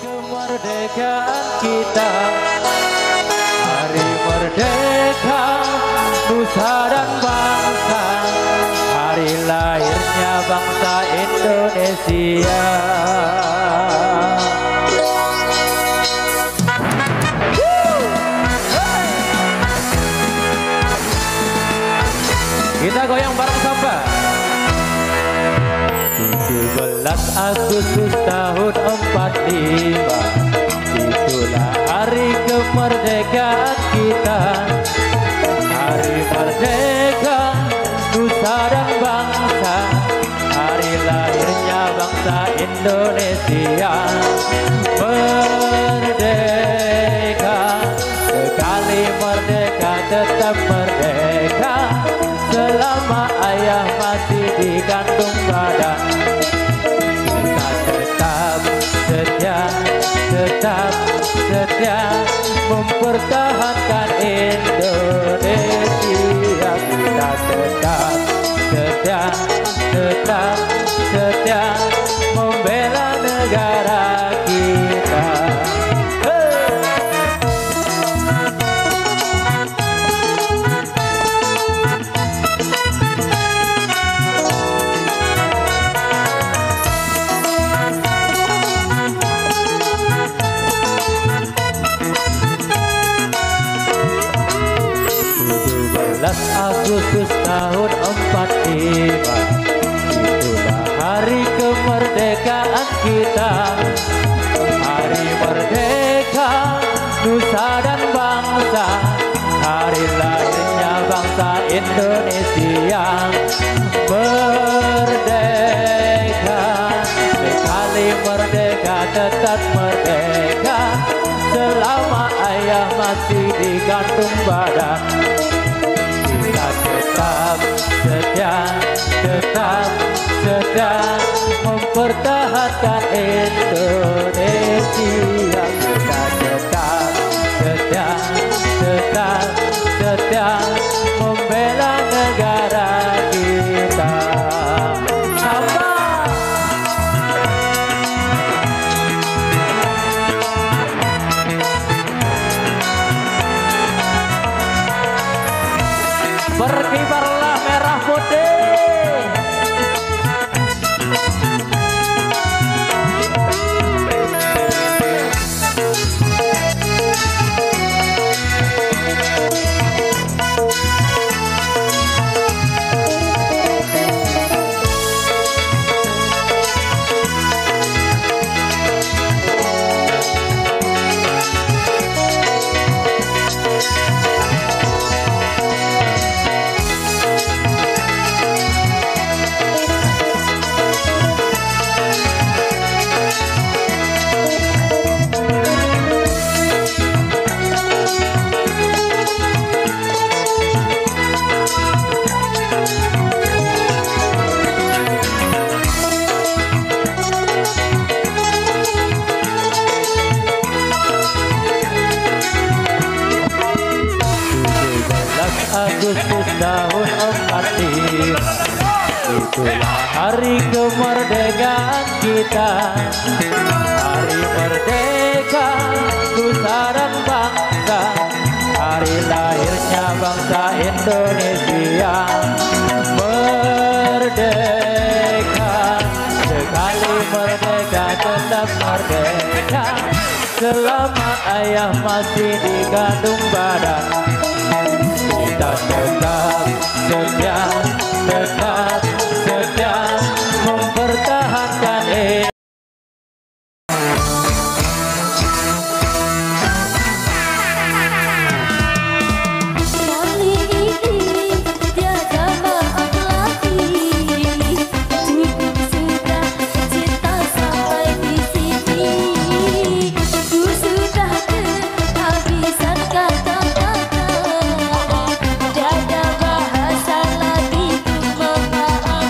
kemerdekaan kita, hari merdeka nusa dan bangsa, hari lahirnya bangsa Indonesia. Kita goyang bareng Samba. 17 Agustus tahun 45, itulah hari kemerdekaan kita, hari merdeka nusa dan bangsa, hari lahirnya bangsa Indonesia. Merdeka, sekali merdeka tetap merdeka, selama ayah masih dikandung badan. Kita tetap setia, tetap setia mempertahankan Indonesia. Kita tetap setia, tetap setia membela negara kita. Agustus tahun 45, itulah hari kemerdekaan kita, hari merdeka nusa dan bangsa, hari lahirnya bangsa Indonesia. Merdeka, sekali merdeka tetap merdeka, selama ayah masih dikandung badan. Tetap setia, tetap setia mempertahankan Indonesia. Kita tetap setia, tetap setia membela negara kita. Sama. Berkibarlah merah putih. Agustus tahun 45, itulah hari kemerdekaan kita, hari merdeka nusa dan bangsa, hari lahirnya bangsa Indonesia. Merdeka, sekali merdeka tetap merdeka, selama ayah masih dikandung badan. Kita tetap setia, tetap setia mempertahankan Dada bahasa lagi ku memaafkan.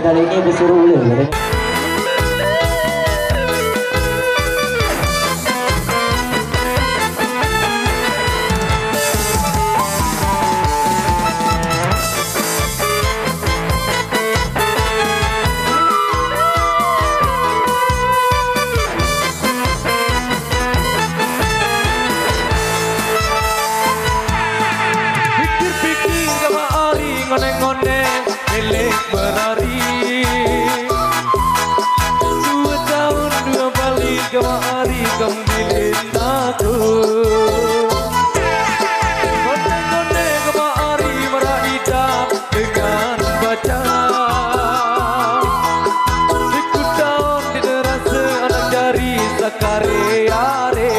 kali ini disuruh ulir. Ngone-ngone milik berari 2 tahun 2 balik kemari kembilin aku ngone-ngone kemari merahidap dengan baca ikut daun di derase anak jari sakare-are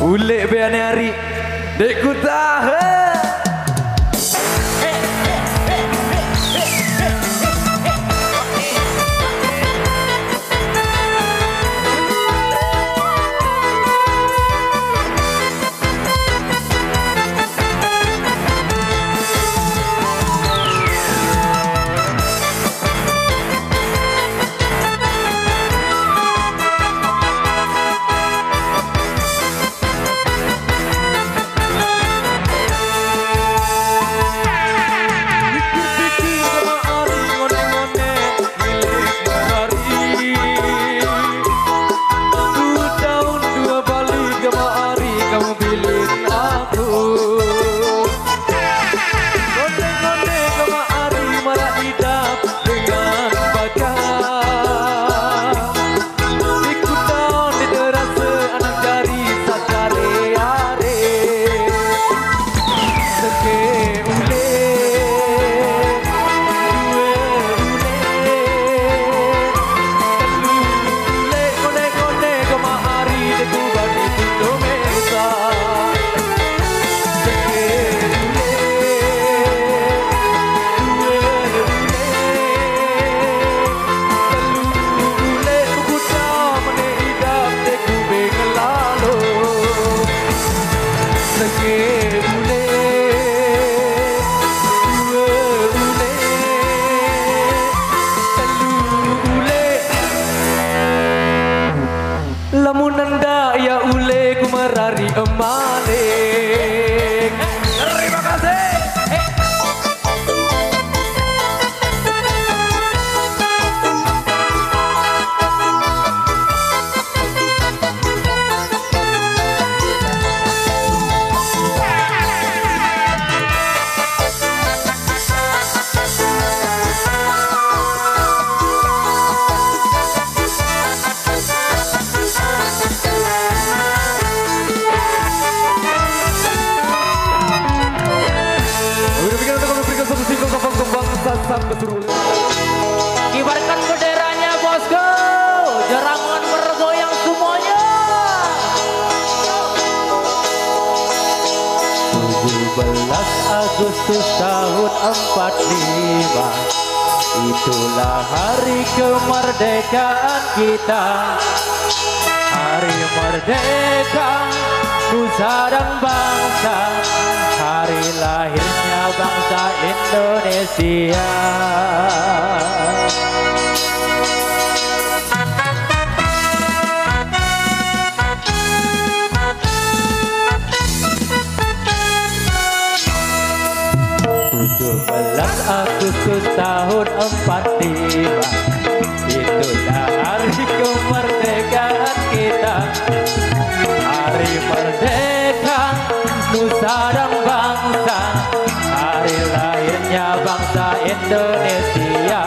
Ulek beane hari dek ku tahu lamunan daya ule ku merari emalik. Terima kasih. Kibarkan benderanya bosku, jangan bergoyang semuanya. 17 Agustus tahun 45, itulah hari kemerdekaan kita. Hari merdeka nusa dan bangsa, hari lahirnya bangsa Indonesia. Agustus tahun 45, itulah hari kemerdekaan kita. Hari nusa dan bangsa, hari lahirnya bangsa Indonesia.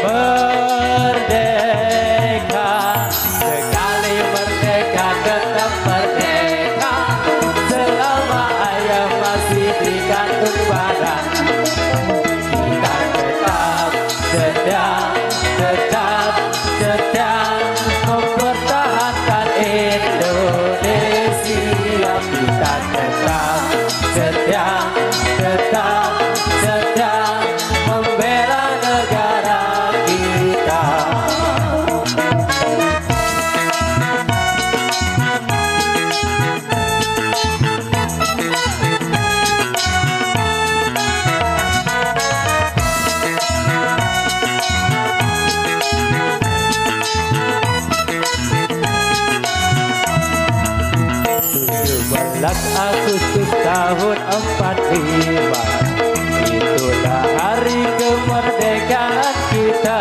Merdeka, sekali merdeka tetap merdeka, selama ayam masih di kantung badan. Kita tetap mempertahankan Indonesia. Kita tetap membela negara kita. Agustus tahun 45, itulah hari kemerdekaan kita.